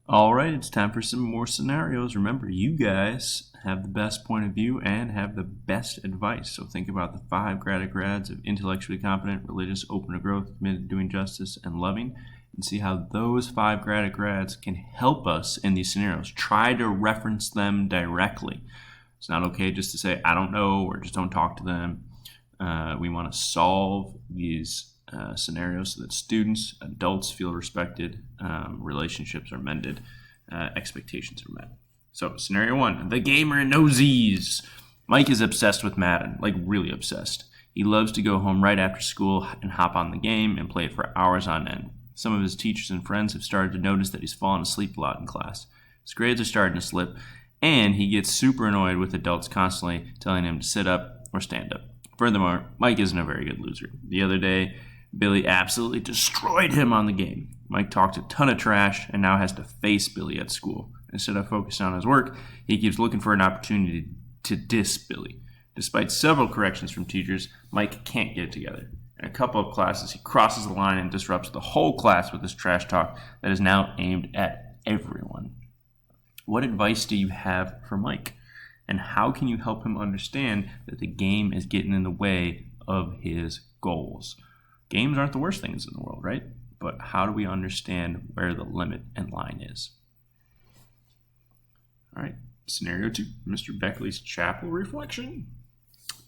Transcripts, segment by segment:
All right, it's time for some more scenarios. Remember, you guys have the best point of view and have the best advice. So think about the 5 grads of intellectually competent, religious, open to growth, committed to doing justice, and loving, and see how those 5 grads can help us in these scenarios. Try to reference them directly. It's not okay just to say, I don't know, or just don't talk to them. We want to solve these scenarios so that students, adults feel respected, relationships are mended, expectations are met. So scenario 1, the gamer nosies. Mike is obsessed with Madden, like really obsessed. He loves to go home right after school and hop on the game and play it for hours on end. Some of his teachers and friends have started to notice that he's fallen asleep a lot in class. His grades are starting to slip, and he gets super annoyed with adults constantly telling him to sit up or stand up. Furthermore, Mike isn't a very good loser. The other day, Billy absolutely destroyed him on the game. Mike talked a ton of trash and now has to face Billy at school. Instead of focusing on his work, he keeps looking for an opportunity to diss Billy. Despite several corrections from teachers, Mike can't get it together. In a couple of classes, he crosses the line and disrupts the whole class with his trash talk that is now aimed at everyone. What advice do you have for Mike? And how can you help him understand that the game is getting in the way of his goals? Games aren't the worst things in the world, right? But how do we understand where the limit and line is? All right, scenario 2, Mr. Beckley's chapel reflection.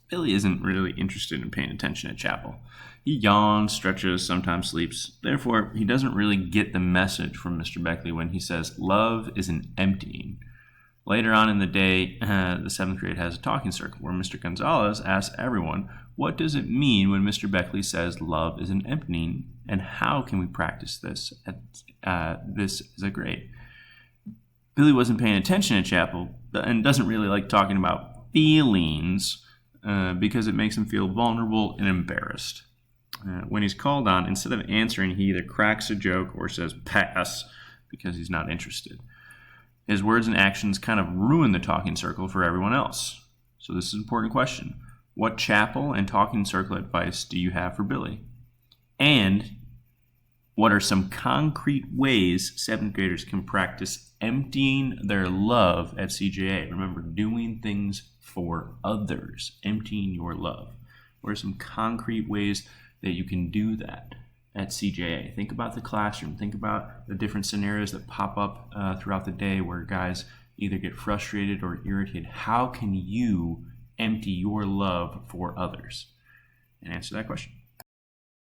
Billy isn't really interested in paying attention at chapel. He yawns, stretches, sometimes sleeps. Therefore, he doesn't really get the message from Mr. Beckley when he says, love is an emptying. Later on in the day, the 7th grade has a talking circle where Mr. Gonzalez asks everyone, what does it mean when Mr. Beckley says love is an emptying, and how can we practice this at this as a grade? Billy wasn't paying attention at chapel and doesn't really like talking about feelings because it makes him feel vulnerable and embarrassed. When he's called on, instead of answering, he either cracks a joke or says pass because he's not interested. His words and actions kind of ruin the talking circle for everyone else. So this is an important question. What chapel and talking circle advice do you have for Billy? And what are some concrete ways 7th graders can practice emptying their love at CJA? Remember, doing things for others, emptying your love. What are some concrete ways that you can do that at CJA? Think about the classroom. Think about the different scenarios that pop up throughout the day where guys either get frustrated or irritated. How can you empty your love for others? And answer that question.